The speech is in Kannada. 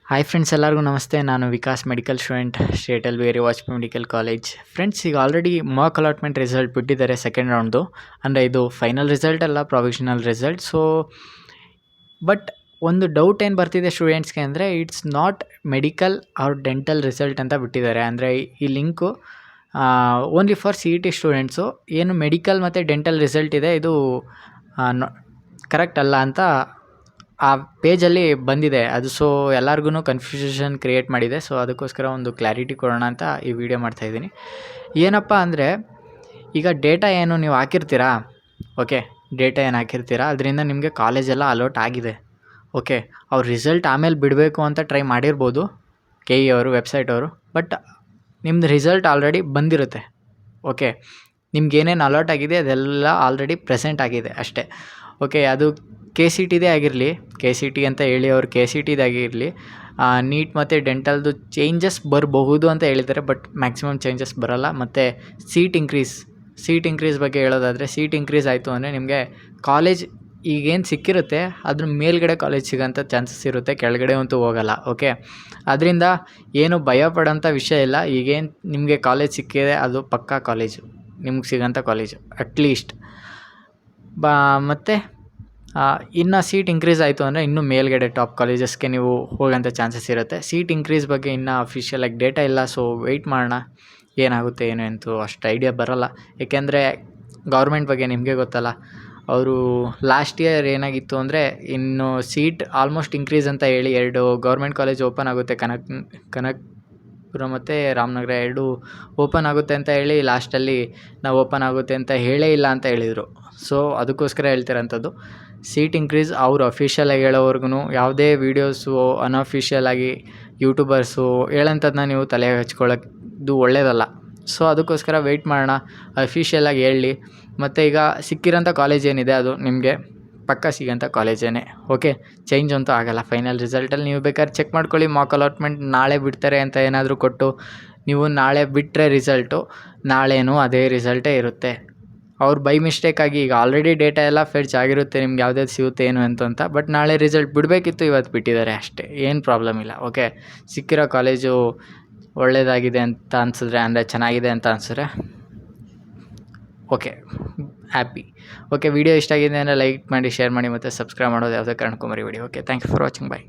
ಹಾಯ್ ಫ್ರೆಂಡ್ಸ್, ಎಲ್ಲರಿಗೂ ನಮಸ್ತೆ. ನಾನು ವಿಕಾಸ್, ಮೆಡಿಕಲ್ ಸ್ಟೂಡೆಂಟ್, ಸ್ಟೇಟ್ ಎಲ್ ವೇರಿ ವಾಜಪೇಯಿ ಮೆಡಿಕಲ್ ಕಾಲೇಜ್. ಫ್ರೆಂಡ್ಸ್, ಈಗ ಆಲ್ರೆಡಿ ಮಾಕ್ ಅಲಾಟ್ಮೆಂಟ್ ರಿಸಲ್ಟ್ ಬಿಟ್ಟಿದ್ದಾರೆ ಸೆಕೆಂಡ್ ರೌಂಡ್ದು. ಅಂದರೆ ಇದು ಫೈನಲ್ ರಿಸಲ್ಟ್ ಅಲ್ಲ, ಪ್ರೊವಿಷನಲ್ ರಿಸಲ್ಟ್. ಬಟ್ ಒಂದು ಡೌಟ್ ಏನು ಬರ್ತಿದೆ ಸ್ಟೂಡೆಂಟ್ಸ್ಗೆ ಅಂದರೆ, it's not medical or dental result ಅಂತ ಬಿಟ್ಟಿದ್ದಾರೆ. ಅಂದರೆ ಈ link only for C E T students. ಏನು ಮೆಡಿಕಲ್ ಮತ್ತು ಡೆಂಟಲ್ ರಿಸಲ್ಟ್ ಇದೆ, ಇದು ಕರೆಕ್ಟ್ ಅಲ್ಲ ಅಂತ ಆ ಪೇಜಲ್ಲಿ ಬಂದಿದೆ. ಅದು ಎಲ್ಲರಿಗೂ ಕನ್ಫ್ಯೂಷನ್ ಕ್ರಿಯೇಟ್ ಮಾಡಿದೆ. ಅದಕ್ಕೋಸ್ಕರ ಒಂದು ಕ್ಲಾರಿಟಿ ಕೊಡೋಣ ಅಂತ ಈ ವಿಡಿಯೋ ಮಾಡ್ತಾಯಿದ್ದೀನಿ. ಏನಪ್ಪ ಅಂದರೆ, ಈಗ ಡೇಟಾ ಏನು ನೀವು ಹಾಕಿರ್ತೀರಾ, ಓಕೆ, ಡೇಟಾ ಏನು ಹಾಕಿರ್ತೀರಾ ಅದರಿಂದ ನಿಮಗೆ ಕಾಲೇಜೆಲ್ಲ ಅಲೋಟ್ ಆಗಿದೆ. ಓಕೆ, ಅವ್ರ ರಿಸಲ್ಟ್ ಆಮೇಲೆ ಬಿಡಬೇಕು ಅಂತ ಟ್ರೈ ಮಾಡಿರ್ಬೋದು ಕೆ ಇ ಅವರು, ವೆಬ್ಸೈಟ್ ಅವರು. ಬಟ್ ನಿಮ್ಮದು ರಿಸಲ್ಟ್ ಆಲ್ರೆಡಿ ಬಂದಿರುತ್ತೆ. ಓಕೆ, ನಿಮ್ಗೇನೇನು ಅಲಾಟ್ ಆಗಿದೆ ಅದೆಲ್ಲ ಆಲ್ರೆಡಿ ಪ್ರೆಸೆಂಟ್ ಆಗಿದೆ ಅಷ್ಟೇ. ಓಕೆ, ಅದು ಕೆ ಸಿ ಟಿದೇ ಆಗಿರಲಿ, ಕೆ ಸಿ ಟಿ ಅಂತ ಹೇಳಿ ಅವ್ರು ಕೆ ಸಿ ಟಿದಾಗಿರಲಿ, ನೀಟ್ ಮತ್ತು ಡೆಂಟಲ್ದು ಚೇಂಜಸ್ ಬರಬಹುದು ಅಂತ ಹೇಳಿದ್ದಾರೆ. ಬಟ್ ಮ್ಯಾಕ್ಸಿಮಮ್ ಚೇಂಜಸ್ ಬರೋಲ್ಲ. ಮತ್ತು ಸೀಟ್ ಇಂಕ್ರೀಸ್ ಬಗ್ಗೆ ಹೇಳೋದಾದರೆ, ಸೀಟ್ ಇಂಕ್ರೀಸ್ ಆಯಿತು ಅಂದರೆ ನಿಮಗೆ ಕಾಲೇಜ್ ಈಗೇನು ಸಿಕ್ಕಿರುತ್ತೆ ಅದ್ರ ಮೇಲ್ಗಡೆ ಕಾಲೇಜ್ ಸಿಗೋಂಥ ಚಾನ್ಸಸ್ ಇರುತ್ತೆ, ಕೆಳಗಡೆ ಅಂತೂ ಹೋಗಲ್ಲ. ಓಕೆ, ಅದರಿಂದ ಏನು ಭಯ ಪಡೋಂಥ ವಿಷಯ ಇಲ್ಲ. ಈಗೇನು ನಿಮಗೆ ಕಾಲೇಜ್ ಸಿಕ್ಕಿದೆ ಅದು ಪಕ್ಕಾ ಕಾಲೇಜು, ನಿಮ್ಗೆ ಸಿಗೋಂಥ ಕಾಲೇಜು ಅಟ್ಲೀಸ್ಟ್. ಮತ್ತು ಇನ್ನು ಸೀಟ್ ಇಂಕ್ರೀಸ್ ಆಯಿತು ಅಂದರೆ ಇನ್ನೂ ಮೇಲ್ಗಡೆ ಟಾಪ್ ಕಾಲೇಜಸ್ಗೆ ನೀವು ಹೋಗೋಂಥ ಚಾನ್ಸಸ್ ಇರುತ್ತೆ. ಸೀಟ್ ಇಂಕ್ರೀಸ್ ಬಗ್ಗೆ ಇನ್ನೂ ಅಫಿಷಿಯಲಾಗಿ ಡೇಟಾ ಇಲ್ಲ. ವೆಯ್ಟ್ ಮಾಡೋಣ, ಏನಾಗುತ್ತೆ ಏನು ಅಂತೂ ಅಷ್ಟು ಐಡಿಯಾ ಬರೋಲ್ಲ. ಏಕೆಂದರೆ ಗೌರ್ಮೆಂಟ್ ಬಗ್ಗೆ ನಿಮಗೆ ಗೊತ್ತಲ್ಲ, ಅವರು ಲಾಸ್ಟ್ ಇಯರ್ ಏನಾಗಿತ್ತು ಅಂದರೆ, ಇನ್ನು ಸೀಟ್ ಆಲ್ಮೋಸ್ಟ್ ಇಂಕ್ರೀಸ್ ಅಂತ ಹೇಳಿ 2 ಗೌರ್ಮೆಂಟ್ ಕಾಲೇಜ್ ಓಪನ್ ಆಗುತ್ತೆ, ಕನಕಪುರ ಮತ್ತು ರಾಮನಗರ 2 ಓಪನ್ ಆಗುತ್ತೆ ಅಂತ ಹೇಳಿ ಲಾಸ್ಟಲ್ಲಿ ನಾವು ಓಪನ್ ಆಗುತ್ತೆ ಅಂತ ಹೇಳೇ ಇಲ್ಲ ಅಂತ ಹೇಳಿದರು. ಅದಕ್ಕೋಸ್ಕರ ಹೇಳ್ತಿರೋಂಥದ್ದು. ಸೀಟ್ ಇಂಕ್ರೀಸ್ ಅವರು ಅಫಿಷಿಯಲಾಗಿ ಹೇಳೋವರೆಗೂ ಯಾವುದೇ ವೀಡಿಯೋಸು ಅನ್ಅಫಿಷಿಯಲಾಗಿ ಯೂಟ್ಯೂಬರ್ಸು ಹೇಳೋಂಥದ್ದನ್ನ ನೀವು ತಲೆಗೆ ಹಚ್ಕೊಳ್ಳೋದು ಒಳ್ಳೆಯದಲ್ಲ. ಅದಕ್ಕೋಸ್ಕರ ವೆಯ್ಟ್ ಮಾಡೋಣ, ಅಫಿಷಿಯಲಾಗಿ ಹೇಳಲಿ. ಮತ್ತು ಈಗ ಸಿಕ್ಕಿರೋಂಥ ಕಾಲೇಜ್ ಏನಿದೆ ಅದು ನಿಮಗೆ ಪಕ್ಕ ಸಿಗೋಂಥ ಕಾಲೇಜೇನೆ. ಓಕೆ, ಚೇಂಜ್ ಅಂತೂ ಆಗೋಲ್ಲ. ಫೈನಲ್ ರಿಸಲ್ಟಲ್ಲಿ ನೀವು ಬೇಕಾದ್ರೆ ಚೆಕ್ ಮಾಡ್ಕೊಳ್ಳಿ. ಮಾಕ್ ಅಲಾಟ್ಮೆಂಟ್ ನಾಳೆ ಬಿಡ್ತಾರೆ ಅಂತ ಏನಾದರೂ ಕೊಟ್ಟು ನೀವು ನಾಳೆ ಬಿಟ್ಟರೆ ರಿಸಲ್ಟು ನಾಳೆನೂ ಅದೇ ರಿಸಲ್ಟೇ ಇರುತ್ತೆ. ಅವ್ರು ಬೈ ಮಿಸ್ಟೇಕಾಗಿ ಈಗ ಆಲ್ರೆಡಿ ಡೇಟಾ ಎಲ್ಲ ಫೆಚ್ ಆಗಿರುತ್ತೆ, ನಿಮ್ಗೆ ಯಾವ್ದು ಸಿಗುತ್ತೆ ಏನು ಅಂತ. ಬಟ್ ನಾಳೆ ರಿಸಲ್ಟ್ ಬಿಡಬೇಕಿತ್ತು, ಇವತ್ತು ಬಿಟ್ಟಿದ್ದಾರೆ ಅಷ್ಟೇ, ಏನು ಪ್ರಾಬ್ಲಮ್ ಇಲ್ಲ. ಓಕೆ, ಸಿಕ್ಕಿರೋ ಕಾಲೇಜು ಒಳ್ಳೆಯದಾಗಿದೆ ಅಂತ ಅನಿಸಿದ್ರೆ, ಅಂದರೆ ಚೆನ್ನಾಗಿದೆ ಅಂತ ಅನಿಸಿದ್ರೆ ಓಕೆ, ಹ್ಯಾಪಿ. ಓಕೆ, ವಿಡಿಯೋ ಇಷ್ಟ ಆಗಿದೆ ಅಂದರೆ ಲೈಕ್ ಮಾಡಿ, ಶೇರ್ ಮಾಡಿ ಮತ್ತು ಸಬ್ಸ್ಕ್ರೈಬ್ ಮಾಡೋದು ಯಾವುದೇ ಕಾರಣಕ್ಕೂ ಮರಿಬೇಡಿ. Okay, thank you for watching. Bye.